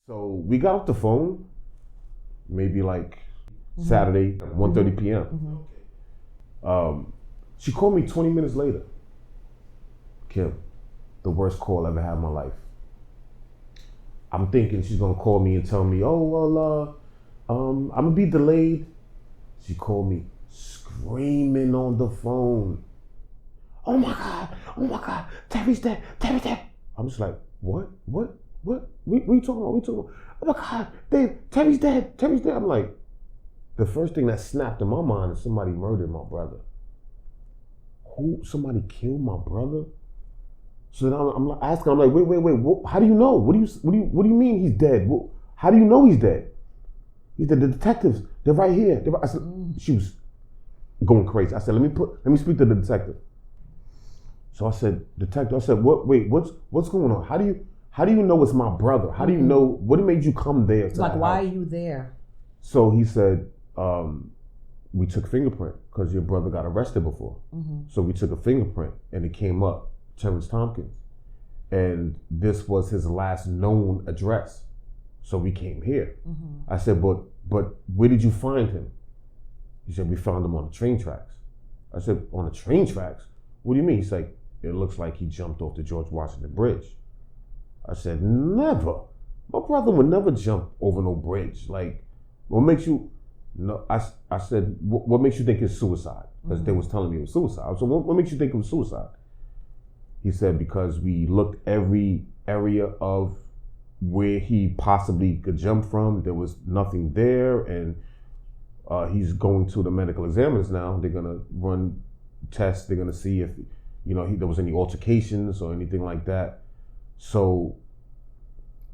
So we got off the phone, maybe like Saturday, 1:30 p.m. She called me 20 minutes later. Kim, the worst call I ever had in my life. I'm thinking she's gonna call me and tell me, oh, well, I'm gonna be delayed. She called me screaming on the phone. Oh my God, Terry's dead. I'm just like, what? What are you talking about? Oh my God, Terry's dead. I'm like, the first thing that snapped in my mind is somebody murdered my brother. Who? Somebody killed my brother? So then I'm asking, I'm like, wait, how do you know? What do you mean he's dead? How do you know he's dead? He said, the detectives, they're right here. I said, she was going crazy. I said, let me speak to the detective. So I said, detective, I said, what's going on? How do you know it's my brother? How do you know, what made you come there? It's like, why are you there? So he said, we took fingerprint because your brother got arrested before. So we took a fingerprint and it came up, Terrence Tompkins. And this was his last known address. So we came here. I said, but where did you find him? He said, we found him on the train tracks. I said, on the train tracks? What do you mean? He's like, it looks like he jumped off the George Washington Bridge. I said, never. My brother would never jump over no bridge. Like, what makes you, no, I said, what makes you think it's suicide? Because they was telling me it was suicide. So what makes you think it was suicide? He said, because we looked every area of where he possibly could jump from. There was nothing there. And he's going to the medical examiners now. They're going to run tests. They're going to see if, there was any altercations or anything like that. So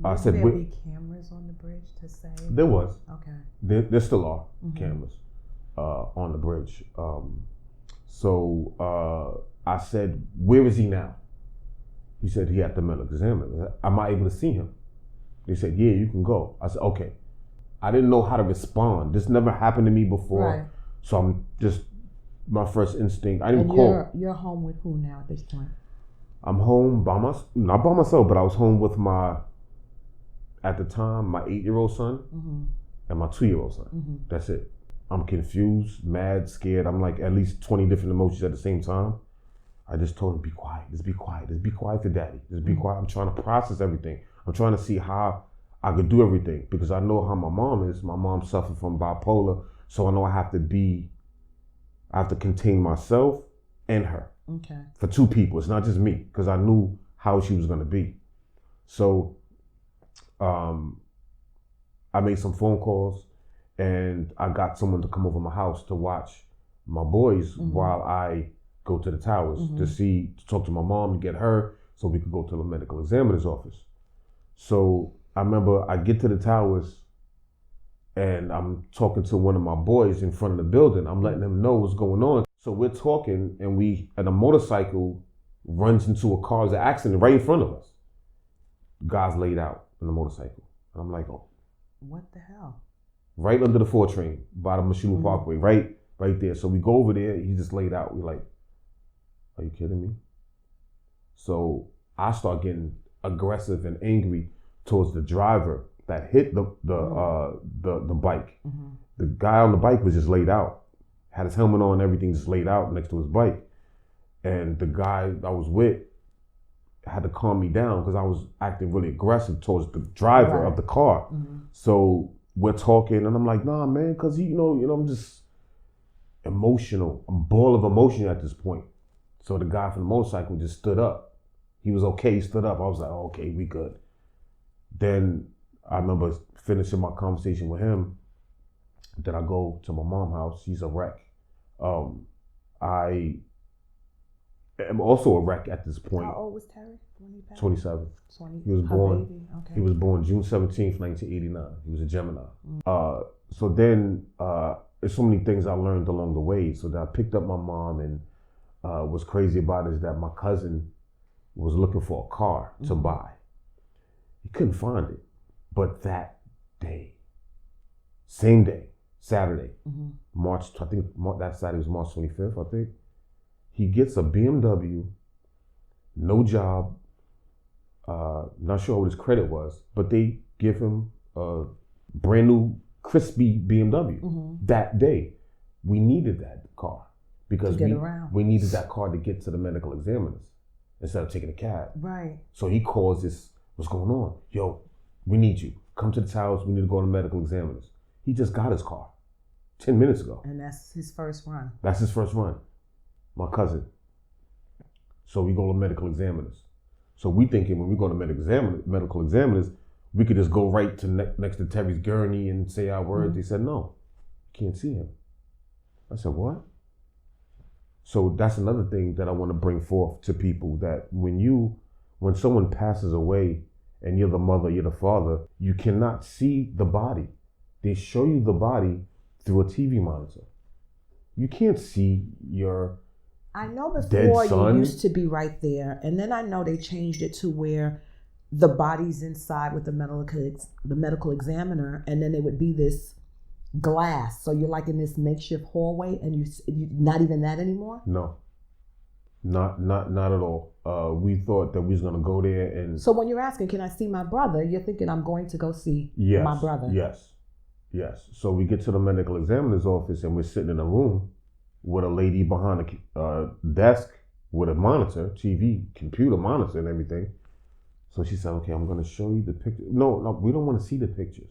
I said, there be cameras on the bridge to say? There was. Okay. There still are cameras on the bridge. So I said, where is he now? He said he had the medical examiner. Am I able to see him? They said, yeah, you can go. I said, okay. I didn't know how to respond. This never happened to me before. Right. So I'm just, my first instinct, I didn't call. You're home with who now at this point? I'm home not by myself, but I was home with at the time, my 8-year-old son and my 2-year-old son. That's it. I'm confused, mad, scared. I'm like at least 20 different emotions at the same time. I just told him, be quiet, just be quiet for daddy. Just be quiet. I'm trying to process everything. I'm trying to see how I could do everything because I know how my mom is. My mom suffered from bipolar. So I know I have to contain myself and her. Okay. For two people. It's not just me because I knew how she was going to be. So I made some phone calls and I got someone to come over my house to watch my boys while I go to the towers to talk to my mom, to get her so we could go to the medical examiner's office. So I remember I get to the towers and I'm talking to one of my boys in front of the building. I'm letting them know what's going on. So we're talking and a motorcycle runs into a car's accident right in front of us. Guy's laid out on the motorcycle. And I'm like, oh. What the hell? Right under the 4 train by the Mashima Parkway, right there. So we go over there, he's just laid out. We're like, are you kidding me? So I start getting aggressive and angry towards the driver that hit the bike. The guy on the bike was just laid out, had his helmet on, everything just laid out next to his bike. And the guy I was with had to calm me down because I was acting really aggressive towards the driver of the car. So we're talking and I'm like, nah, man, because I'm just emotional. I'm a ball of emotion at this point. So the guy from the motorcycle just stood up. He was okay, he stood up. I was like, oh, okay, we good. Then I remember finishing my conversation with him. Then I go to my mom's house. She's a wreck. I am also a wreck at this point. How old was Terry when he passed? 27. 20. He was born. Baby. Okay. He was born June 17th, 1989. He was a Gemini. So then there's so many things I learned along the way. So that I picked up my mom, and what's crazy about it is that my cousin was looking for a car to buy. He couldn't find it. But that day, same day, Saturday, that Saturday was March 25th, I think. He gets a BMW, no job, not sure what his credit was, but they give him a brand new crispy BMW that day. We needed that car because we needed that car to get to the medical examiners instead of taking a cab. Right. So he calls this, what's going on? Yo, we need you. Come to the towers. We need to go to the medical examiners. He just got his car 10 minutes ago. And that's his first run. That's his first run. My cousin. So we go to medical examiners. So we thinking when we go to medical examiners, we could just go right to next to Terry's gurney and say our words. They said, no, can't see him. I said, what? So that's another thing that I want to bring forth to people, that when someone passes away and you're the mother, you're the father, you cannot see the body. They show you the body through a TV monitor. You can't see your I know before dead son. You used to be right there, and then I know they changed it to where the body's inside with the medical examiner, and then it would be this glass. So you're like in this makeshift hallway, and you not even that anymore? No, not at all. We thought that we was gonna go there and. So when you're asking, can I see my brother? You're thinking I'm going to go see my brother. Yes. So we get to the medical examiner's office and we're sitting in a room with a lady behind a desk with a monitor, TV, computer monitor and everything. So she said, okay, I'm going to show you the picture. No, we don't want to see the pictures.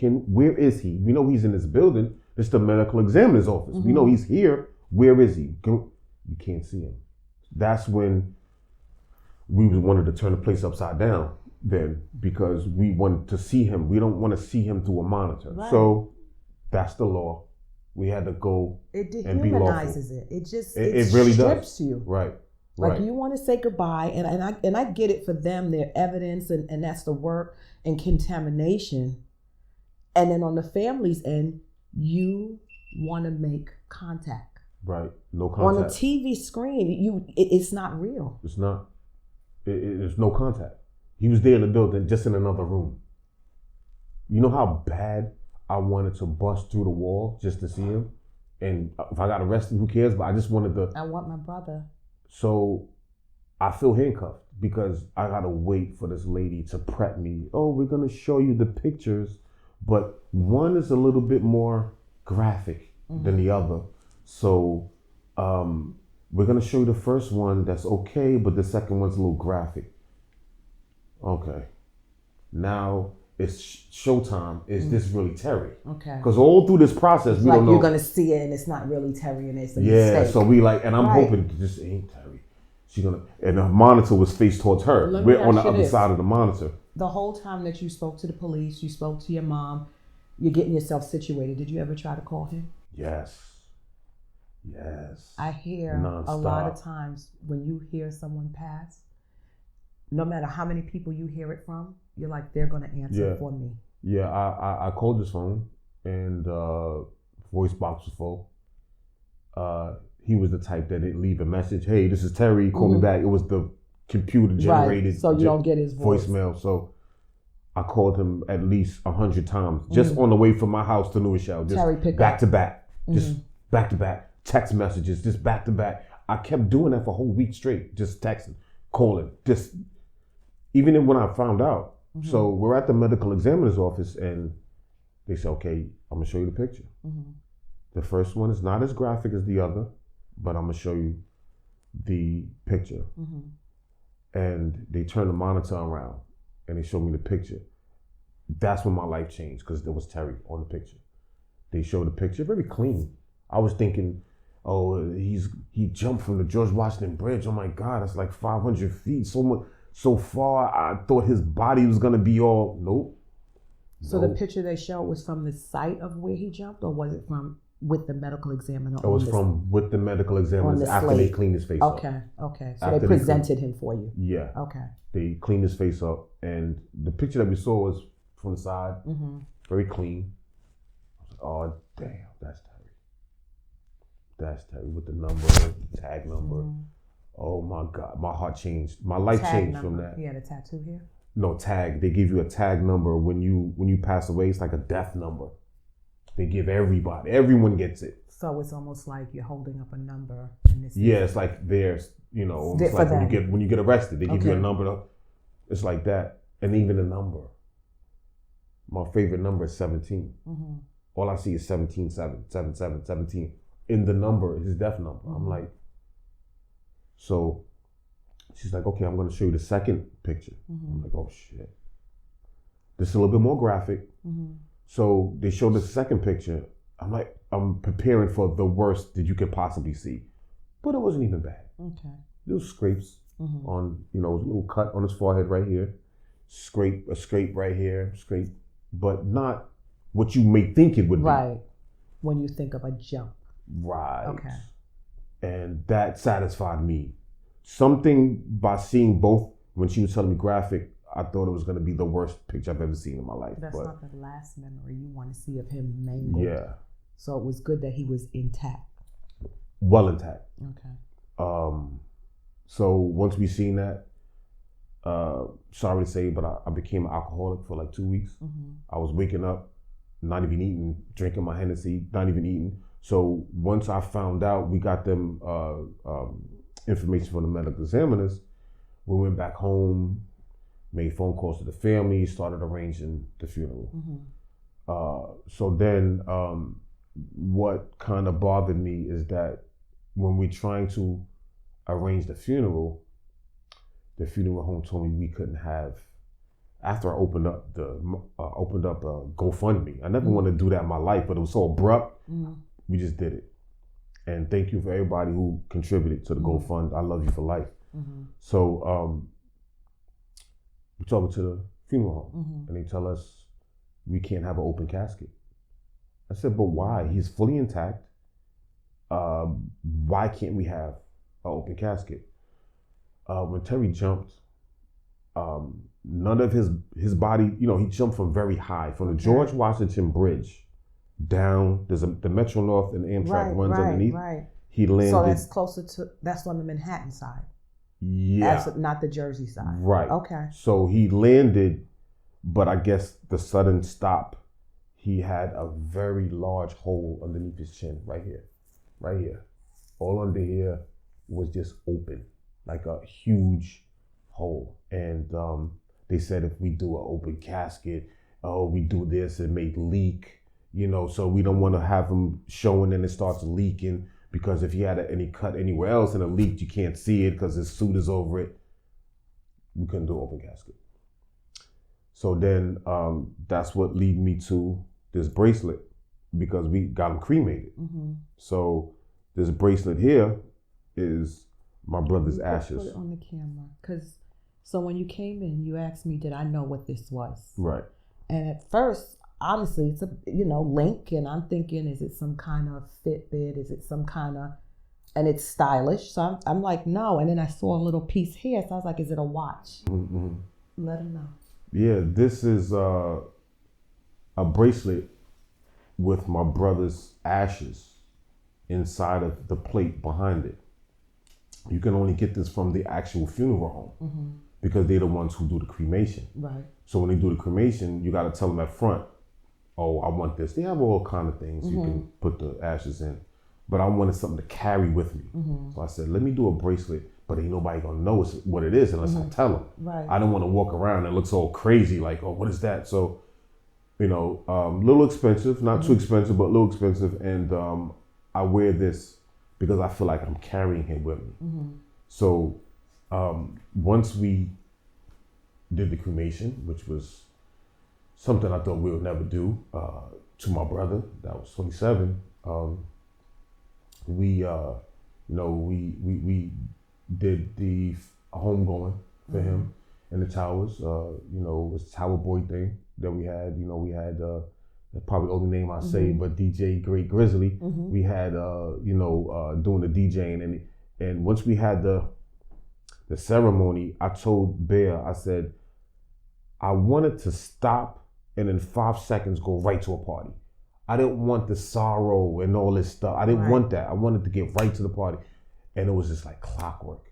Where is he? We know he's in this building. It's the medical examiner's office. We know he's here. Where is he? You can't see him. That's when we wanted to turn the place upside down then, because we wanted to see him. We don't want to see him through a monitor. Right. So that's the law. We had to go and be lawful. It dehumanizes it. It really strips you. Right. Like you want to say goodbye, and I get it for them, their evidence, and that's the work and contamination. And then on the family's end, you want to make contact. Right. No contact. On a TV screen, it's not real. It's not. There's no contact. He was there in the building, just in another room. You know how bad I wanted to bust through the wall just to see him? And if I got arrested, who cares? But I just wanted to. I want my brother. So I feel handcuffed because I gotta wait for this lady to prep me. Oh, we're gonna show you the pictures, but one is a little bit more graphic than the other. So we're gonna show you the first one that's okay, but the second one's a little graphic. Okay. Now it's showtime. Is this really Terry? Okay. Because all through this process, we don't know. You're gonna see it, and it's not really Terry, and it's a mistake. So we and I'm hoping this ain't Terry. She's gonna, and the monitor was faced towards her. We're on the other side of the monitor. The whole time that you spoke to the police, you spoke to your mom, you're getting yourself situated. Did you ever try to call him? Yes. I hear a lot of times when you hear someone pass, no matter how many people you hear it from, you're like, they're going to answer for me. Yeah, I called his phone and voice box was full. He was the type that didn't leave a message. Hey, this is Terry. Call me back. It was the computer generated. Right. So you don't get his voicemail. So I called him at least 100 times just on the way from my house to Lewishell. Just back to back. Just back to back. Text messages. Just back to back. I kept doing that for a whole week straight. Just texting, calling. Just even when I found out. So we're at the medical examiner's office and they said, okay, I'm gonna show you the picture. The first one is not as graphic as the other, but I'm gonna show you the picture. And they turned the monitor around and they showed me the picture. That's when my life changed because there was Terry on the picture. They showed the picture, very clean. I was thinking, oh, he jumped from the George Washington Bridge. Oh my God, that's like 500 feet, so far. I thought his body was gonna be all, nope. So the picture they showed was from the site of where he jumped, or was it from with the medical examiner? It was from with the medical examiner after they cleaned his face up. Okay. So they presented him for you. Yeah. Okay. They cleaned his face up, and the picture that we saw was from the side, very clean. I was like, oh damn, that's Terry. That's Terry with the number, tag number. Oh my God, my heart changed. My life changed from that. He had a tattoo here? No, tag. They give you a tag number when you pass away. It's like a death number. They give everybody. Everyone gets it. So it's almost like you're holding up a number. It's like theirs. It's like when you get arrested, they give you a number. It's like that, and even a number. My favorite number is 17. All I see is 17, 7, 7, 7, 17. In the number, his death number. I'm like, so she's like, okay, I'm going to show you the second picture. I'm like, oh shit. This is a little bit more graphic. So they showed the second picture. I'm like, I'm preparing for the worst that you could possibly see. But it wasn't even bad. Okay. Little scrapes on, a little cut on his forehead right here. A scrape right here, scrape. But not what you may think it would be. Right. When you think of a jump. Right. Okay. And that satisfied me. Something by seeing both, when she was telling me graphic, I thought it was going to be the worst picture I've ever seen in my life. That's not the last memory you want to see of him mangled. Yeah. So it was good that he was intact. Well intact. Okay. So once we seen that, sorry to say, but I became an alcoholic for like 2 weeks. I was waking up, not even eating, drinking my Hennessy, not even eating. So once I found out, we got them information from the medical examiners. We went back home, made phone calls to the family, started arranging the funeral. So then what kind of bothered me is that when we're trying to arrange the funeral home told me we couldn't have. After I opened up GoFundMe. I never wanted to do that in my life, but it was so abrupt. We just did it. And thank you for everybody who contributed to the GoFund. I love you for life. So we're talking to the funeral home, and they tell us we can't have an open casket. I said, but why? He's fully intact. Why can't we have an open casket? When Terry jumped, none of his body, he jumped from very high, from the George Washington Bridge down. There's the Metro North and Amtrak runs underneath. Right. He landed. So that's on the Manhattan side. Yeah. Not the Jersey side. Right. Okay. So he landed, but I guess the sudden stop, he had a very large hole underneath his chin, right here. All under here was just open, like a huge hole. And they said if we do an open casket, we do this, it may leak, so we don't want to have him showing and it starts leaking, because if he had any cut anywhere else and it leaked, you can't see it because his suit is over it. We couldn't do open casket. So then that's what led me to this bracelet, because we got him cremated. So this bracelet here is my brother's ashes. Put it on the camera, so when you came in, you asked me, did I know what this was? Right. And at first, honestly, it's a link, and I'm thinking, is it some kind of Fitbit? Is it some kind of, and it's stylish. So I'm like, no. And then I saw a little piece here, so I was like, is it a watch? Let him know. Yeah, this is a bracelet with my brother's ashes inside of the plate behind it. You can only get this from the actual funeral home because they're the ones who do the cremation. Right. So when they do the cremation, you got to tell them up front, oh, I want this. They have all kind of things you can put the ashes in, but I wanted something to carry with me. So I said, let me do a bracelet, but ain't nobody gonna know what it is unless I tell them. Right. I don't want to walk around and look so crazy, like, oh, what is that? So, little expensive, not too expensive, but a little expensive. And I wear this because I feel like I'm carrying him with me. So once we did the cremation, which was something I thought we would never do, to my brother that was 27, we did the homegoing for him in the towers. It was a Tower Boy thing that we had. We had probably the only name I say, but DJ Great Grizzly. We had doing the DJing, and once we had the ceremony, I told Bear, I said, I wanted to stop and in 5 seconds go right to a party. I didn't want the sorrow and all this stuff. I didn't want that. I wanted to get right to the party. And it was just like clockwork.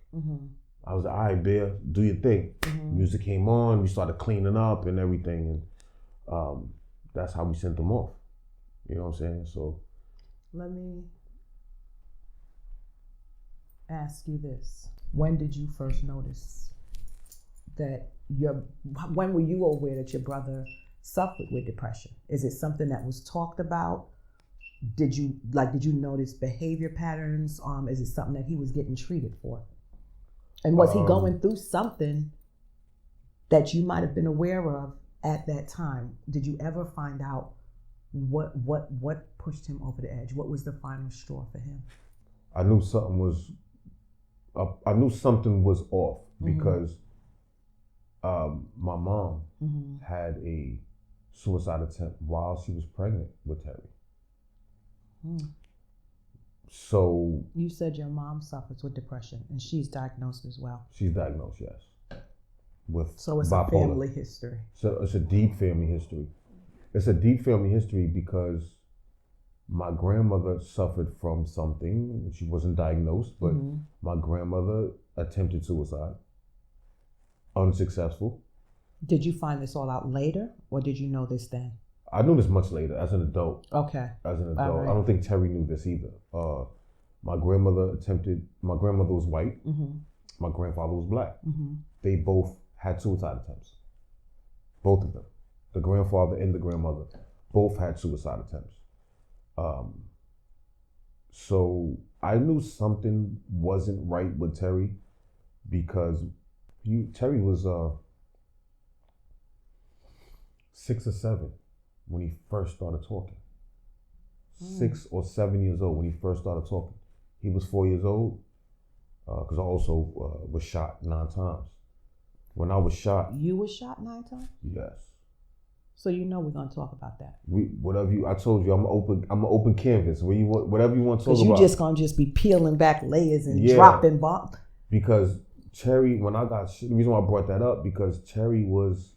I was like, all right, Bear, do your thing. Music came on, we started cleaning up and everything. And that's how we sent them off. You know what I'm saying? So let me ask you this. When did you first notice that when were you aware that your brother suffered with depression? Is it something that was talked about? Did you notice behavior patterns? Is it something that he was getting treated for? And was he going through something that you might have been aware of at that time? Did you ever find out what pushed him over the edge? What was the final straw for him? I knew something was off because my mom had a suicide attempt while she was pregnant with Terry. So you said your mom suffers with depression, and she's diagnosed as well. She's diagnosed, yes, with so it's bipolar. A family history. So it's a deep family history. It's a deep family history because my grandmother suffered from something. She wasn't diagnosed, but my grandmother attempted suicide. Unsuccessful. Did you find this all out later, or did you know this then? I knew this much later, as an adult. Okay. As an adult. Right. I don't think Terry knew this either. My grandmother was white. My grandfather was black. They both had suicide attempts. Both of them. The grandfather and the grandmother both had suicide attempts. So I knew something wasn't right with Terry because Terry was 6 or 7 when he first started talking. 6 or 7 years old when he first started talking. He was 4 years old because I also was shot 9 times. When I was shot. You were shot 9 times? Yes. So we're gonna talk about that. I told you I'm an open canvas. Whatever you want to talk about. Because you're just be peeling back layers and dropping bombs. Because Terry, the reason why I brought that up because Terry was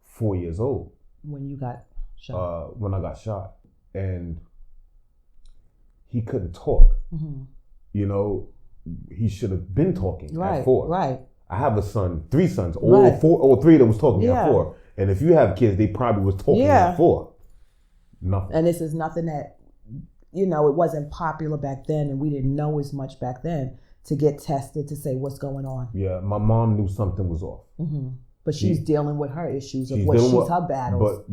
4 years old when you got shot. When I got shot, and he couldn't talk. He should have been talking at 4. Right. I have a son, 3 sons, all 3 that was talking at 4. And if you have kids, they probably was talking at 4. Nothing. And this is nothing that, it wasn't popular back then, and we didn't know as much back then to get tested to say what's going on. Yeah, my mom knew something was off. But she's dealing with her issues of her battles. But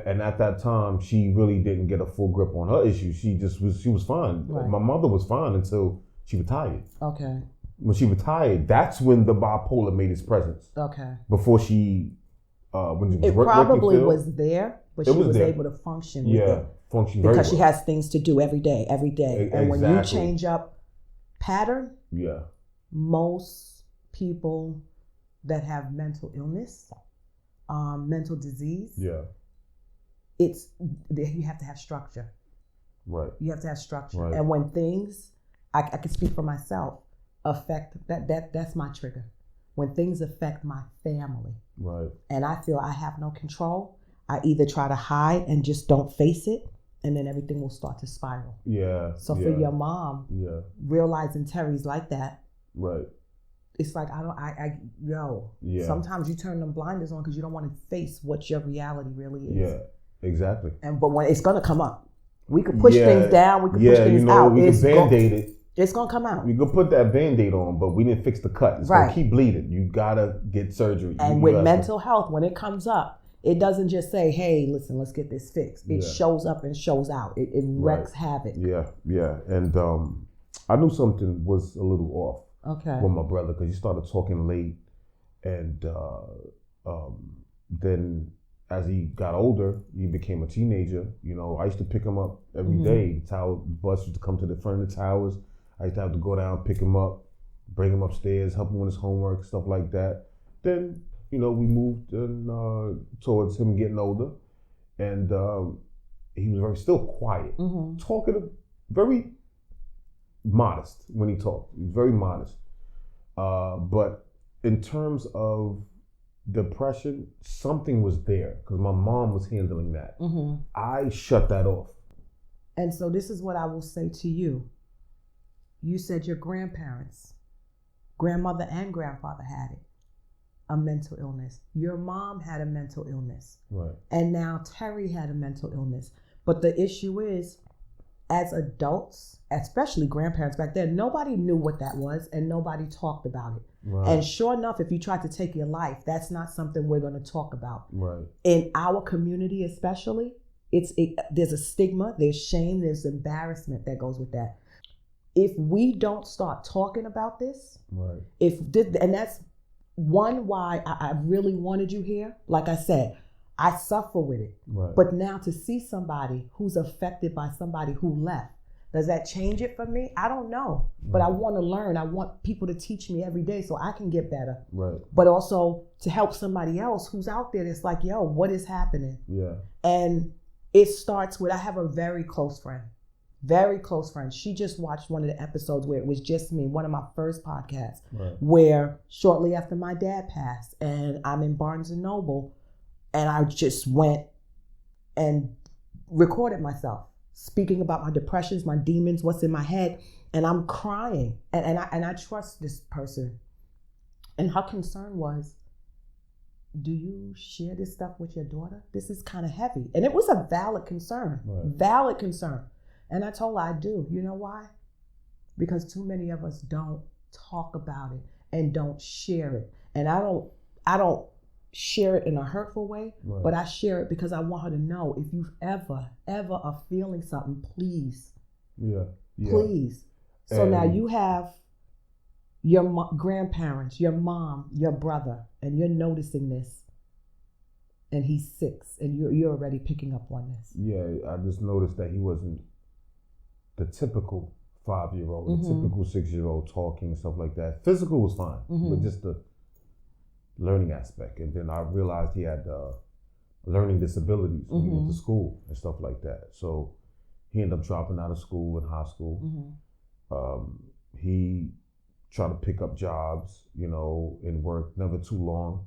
and at that time, she really didn't get a full grip on her issues. She was fine. Right. My mother was fine until she retired. Okay. When she retired, that's when the bipolar made its presence. Okay. Before she, when she was it probably was there, but she was able to function with it. Function very well. Because she has things to do every day. And when you change up pattern, most people that have mental illness, mental disease, you have to have structure. Right. You have to have structure. Right. And when things, I can speak for myself, affect that's my trigger. When things affect my family, right, and I feel I have no control, I either try to hide and just don't face it, and then everything will start to spiral. Yeah. So for your mom, realizing Terry's like that, right, it's like sometimes you turn them blinders on because you don't want to face what your reality really is. Yeah, exactly. But when it's gonna come up, we could push things down, we could push things out. We can band-aid it. It's gonna come out. We could put that band-aid on, but we didn't fix the cut. It's gonna keep bleeding. You gotta get surgery. And with mental health, when it comes up, it doesn't just say, "Hey, listen, let's get this fixed." It shows up and shows out. It wreaks havoc. Yeah. And I knew something was a little off. Okay. With my brother, because he started talking late, and then as he got older, he became a teenager. I used to pick him up every day. The bus used to come to the front of the towers. I used to have to go down, pick him up, bring him upstairs, help him with his homework, stuff like that. Then, we moved towards him getting older, and he was still quiet, talking, very modest when he talked. He was very modest. But in terms of depression, something was there because my mom was handling that. I shut that off. And so this is what I will say to you. You said your grandparents, grandmother and grandfather had it, a mental illness. Your mom had a mental illness. Right. And now Terry had a mental illness. But the issue is, as adults, especially grandparents back then, nobody knew what that was and nobody talked about it. Right. And sure enough, if you try to take your life, that's not something we're going to talk about. Right. In our community especially, there's a stigma, there's shame, there's embarrassment that goes with that. If we don't start talking about this, right. And that's one why I really wanted you here. Like I said, I suffer with it. Right. But now to see somebody who's affected by somebody who left, does that change it for me? I don't know. But I want to learn. I want people to teach me every day so I can get better. Right. But also to help somebody else who's out there that's like, yo, what is happening? Yeah. And it starts with, I have a very close friend. She just watched one of the episodes where it was just me, one of my first podcasts, right. where shortly after my dad passed, and I'm in Barnes & Noble, and I just went and recorded myself, speaking about my depressions, my demons, what's in my head, and I'm crying. And I trust this person. And her concern was, do you share this stuff with your daughter? This is kind of heavy. And it was a valid concern, valid concern. And I told her I do. You know why? Because too many of us don't talk about it and don't share it. And I don't share it in a hurtful way, but I share it because I want her to know, if you ever are feeling something, please. Yeah. Please. So and now you have your grandparents, your mom, your brother, and you're noticing this. And he's 6, and you're already picking up on this. Yeah, I just noticed that he wasn't the typical 5-year-old, the typical 6-year-old talking, stuff like that. Physical was fine, but just the learning aspect. And then I realized he had learning disabilities when he went to school and stuff like that. So he ended up dropping out of school in high school. He tried to pick up jobs, and work, never too long.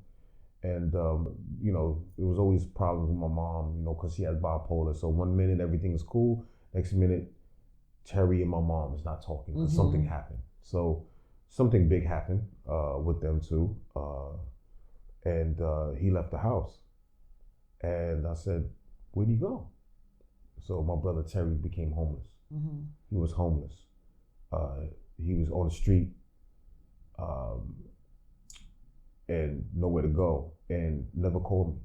And, it was always problems with my mom, because she has bipolar. So one minute everything is cool, next minute Terry and my mom is not talking because something happened. So something big happened with them too. And he left the house. And I said, where'd he go? So my brother Terry became homeless. He was homeless. He was on the street and nowhere to go, and never called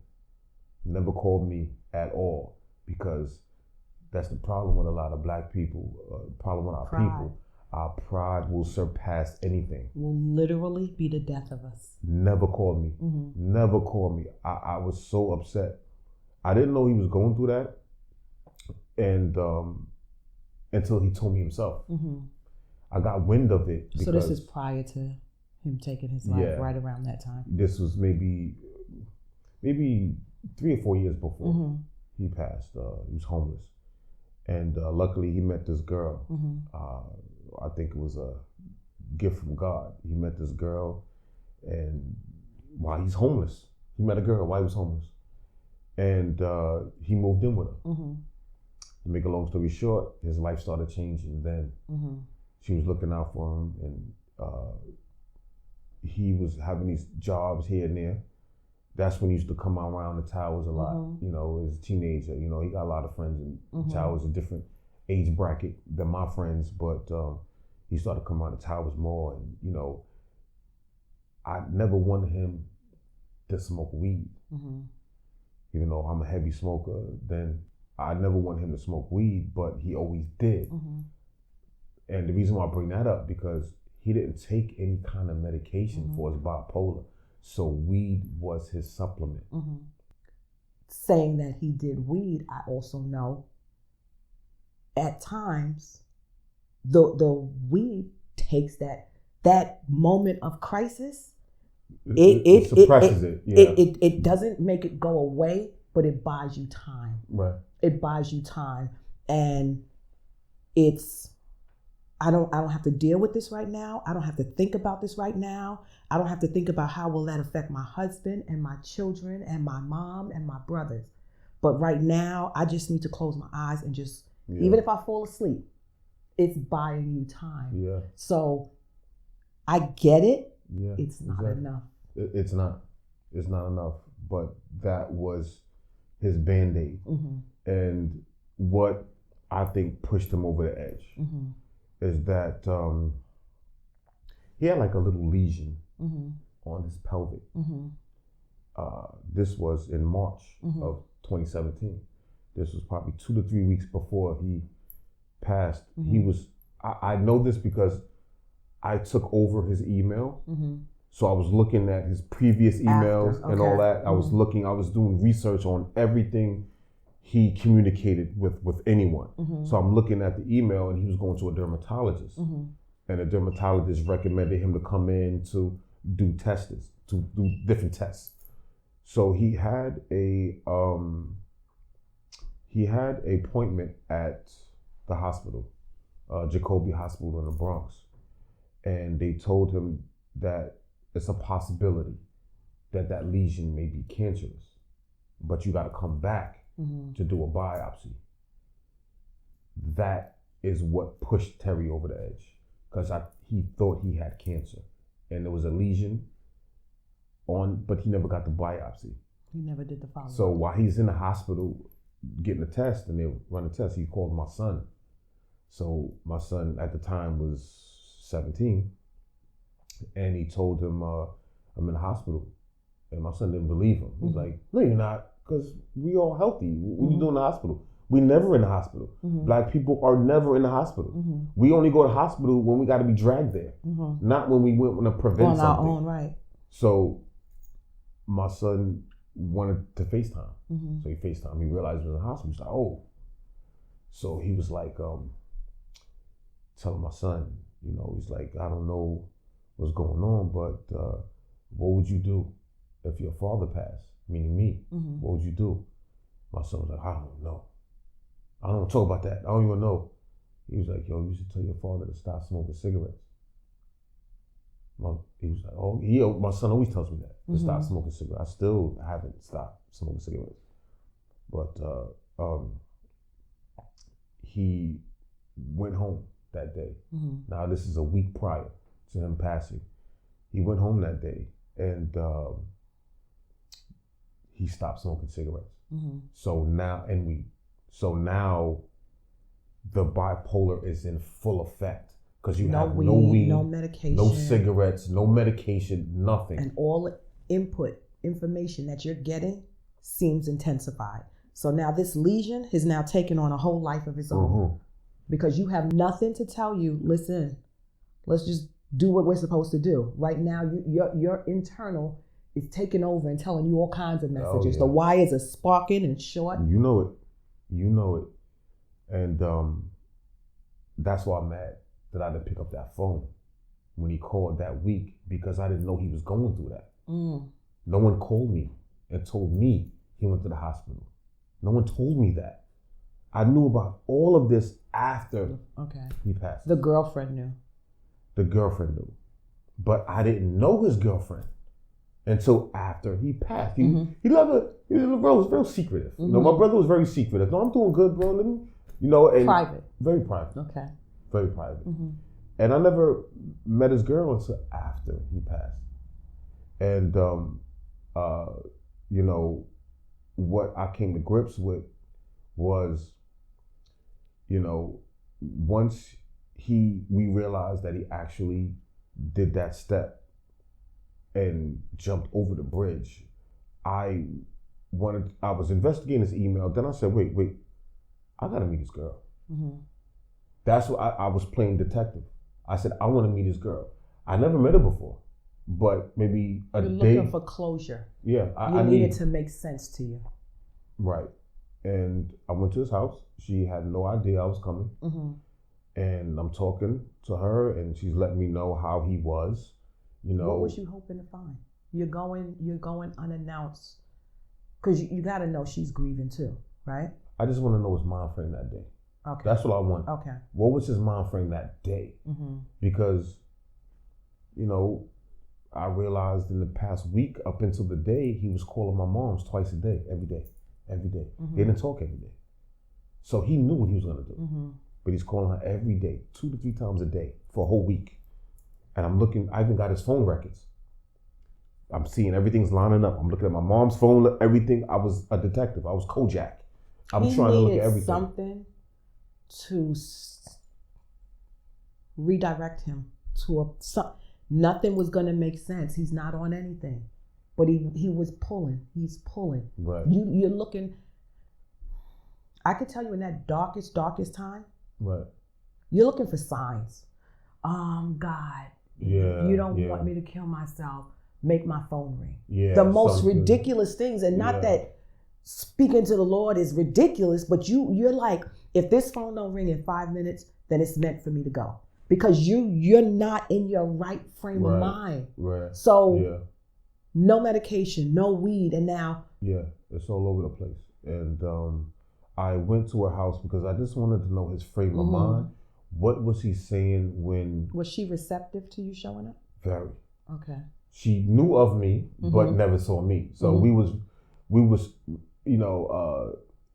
me at all, because that's the problem with a lot of Black people, problem with our people. Our pride will surpass anything. Will literally be the death of us. Never called me. Never called me. I was so upset. I didn't know he was going through that, and until he told me himself. I got wind of it. So this is prior to him taking his life, right around that time? This was maybe 3 or 4 years before he passed. He was homeless. And luckily he met this girl. I think it was a gift from God. He met this girl, and while he's homeless, he met a girl while he was homeless. And he moved in with her. To make a long story short, his life started changing then. She was looking out for him, and he was having these jobs here and there. That's when he used to come around the towers a lot, as a teenager. He got a lot of friends in towers, a different age bracket than my friends, but he started to come around the towers more. And, I never wanted him to smoke weed. Even though I'm a heavy smoker, then I never wanted him to smoke weed, but he always did. And the reason why I bring that up, because he didn't take any kind of medication for his bipolar. So weed was his supplement. Saying that he did weed, I also know at times the weed takes that moment of crisis. It suppresses it. It doesn't make it go away, but it buys you time. Right. It buys you time, and it's. I don't have to deal with this right now. I don't have to think about this right now. I don't have to think about how will that affect my husband and my children and my mom and my brothers. But right now, I just need to close my eyes and just, even if I fall asleep, it's buying you time. Yeah. So I get it. Yeah. It's not enough. It's not. It's not enough. But that was his Band-Aid. And what I think pushed him over the edge is that he had like a little lesion on his pelvic. This was in March of 2017. This was probably 2 to 3 weeks before he passed. He was, I know this because I took over his email. So I was looking at his previous emails and all that. I was doing research on everything he communicated with anyone. So I'm looking at the email, and he was going to a dermatologist. And the dermatologist recommended him to come in to do different tests. So he had a appointment at the hospital, Jacoby Hospital in the Bronx. And they told him that it's a possibility that lesion may be cancerous, but you got to come back to do a biopsy. That is what pushed Terry over the edge, because he thought he had cancer, and there was a lesion but he never got the biopsy. He never did the follow-up. So while he's in the hospital getting a test, and they run a test, he called my son. So my son at the time was 17, and he told him, I'm in the hospital. And my son didn't believe him. He's like, no, you're not, because we all healthy. What are you doing in the hospital? We never in the hospital. Black people are never in the hospital. We only go to the hospital when we got to be dragged there, not when we want to prevent something. On our own, right. So my son wanted to FaceTime. So he FaceTime. He realized he was in the hospital. He's like, oh. So he was like, telling my son, he's like, I don't know what's going on, but what would you do if your father passed, meaning me? What would you do? My son was like, I don't know. I don't talk about that. I don't even know. He was like, yo, you should tell your father to stop smoking cigarettes. He was like, oh, my son always tells me that, to stop smoking cigarettes. I still haven't stopped smoking cigarettes. But he went home that day. Now, this is a week prior to him passing. He went home that day, and he stopped smoking cigarettes. So now the bipolar is in full effect, because you have no weed, no medication, no cigarettes, no medication, nothing. And all information that you're getting seems intensified. So now this lesion has now taken on a whole life of its own, because you have nothing to tell you, listen, let's just do what we're supposed to do. Right now, your internal is taking over and telling you all kinds of messages. The wires are sparking and short. You know it. And that's why I'm mad that I didn't pick up that phone when he called that week, because I didn't know he was going through that. No one called me and told me he went to the hospital. No one told me that. I knew about all of this after he passed. The girlfriend knew. The girlfriend knew. But I didn't know his girlfriend until after he passed. He was very secretive. My brother was very secretive. No, I'm doing good, bro. Let me, and private. Very private. Okay. Very private. And I never met his girl until after he passed. And what I came to grips with was, once we realized that he actually did that step and jumped over the bridge, I was investigating his email. Then I said, wait, I gotta meet this girl. That's what I was playing detective. I said, I want to meet this girl. I never met her before, but maybe You're looking for closure. Yeah, I needed to make sense to you. Right. And I went to his house. She had no idea I was coming. And I'm talking to her, and she's letting me know how he was. What was you hoping to find? You're going unannounced, because you got to know she's grieving too, right? I just want to know his mind frame that day. Okay. That's what I want. Okay. What was his mind frame that day? Because, I realized in the past week, up until the day, he was calling my moms twice a day, every day. They didn't talk every day. So he knew what he was going to do. But he's calling her every day, 2 to 3 times a day for a whole week. And I even got his phone records. I'm seeing everything's lining up. I'm looking at my mom's phone, everything. I was a detective. I was Kojak. I'm trying to look at everything. Something to redirect him to nothing was gonna make sense. He's not on anything, but he was pulling. He's pulling. Right. You're looking. I could tell you in that darkest time. Right. You're looking for signs. God. Yeah. You don't want me to kill myself. Make my phone ring. Yeah. The most ridiculous things, and not that speaking to the Lord is ridiculous, but you're like, if this phone don't ring in 5 minutes, then it's meant for me to go, because you're not in your right frame of mind. Right. So no medication, no weed, and now it's all over the place. And I went to her house because I just wanted to know his frame of mind. What was he saying when? Was she receptive to you showing up? Very. Okay. She knew of me, but never saw me. So we was,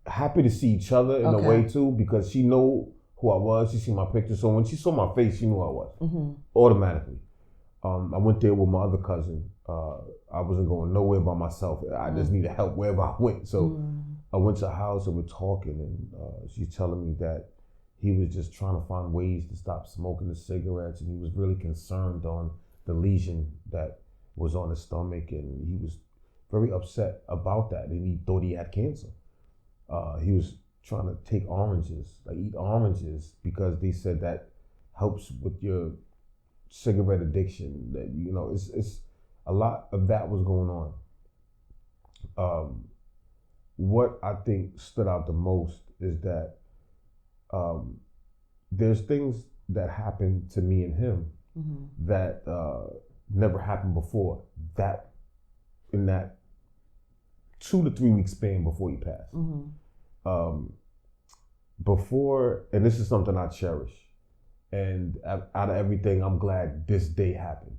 happy to see each other in a way too, because she knew who I was. She seen my picture, so when she saw my face, she knew who I was automatically. I went there with my other cousin. I wasn't going nowhere by myself. I just needed help wherever I went. So I went to her house and we're talking, and she's telling me that he was just trying to find ways to stop smoking the cigarettes, and he was really concerned on the lesion that was on his stomach, and he was very upset about that, and he thought he had cancer. He was trying to take oranges, like eat oranges, because they said that helps with your cigarette addiction. That it's a lot of that was going on. What I think stood out the most is that there's things that happened to me and him that never happened before. That in that 2 to 3 week span before he passed. Before, and this is something I cherish, and out of everything, I'm glad this day happened,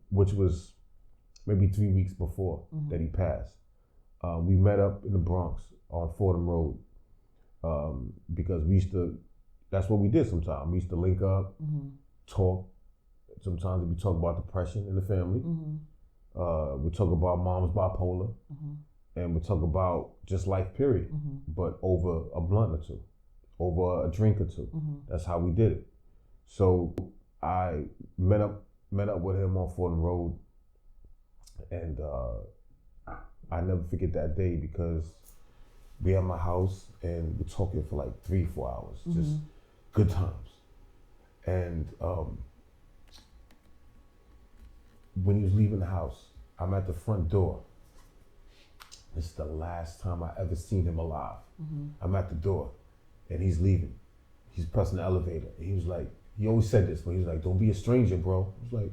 which was maybe 3 weeks before that he passed. We met up in the Bronx on Fordham Road, because that's what we did sometimes. We used to link up, talk. Sometimes we talk about depression in the family. We talk about mom's bipolar, and we talk about just life, period. But over a blunt or two, over a drink or two. That's how we did it. So I met up with him on Fordham Road, and I never forget that day, because we at my house and we're talking for like 3-4 hours, just good times. And when he was leaving the house, I'm at the front door. This is the last time I ever seen him alive. I'm at the door and he's leaving. He's pressing the elevator. He was like, he always said this, but he was like, "Don't be a stranger, bro." I was like,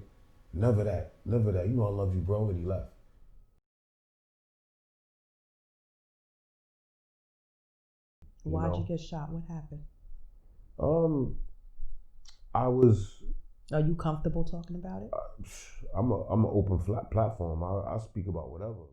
never that. You know I love you, bro. And he left. Why'd you get shot? What happened? I was. Are you comfortable talking about it? I'm an open platform. I speak about whatever.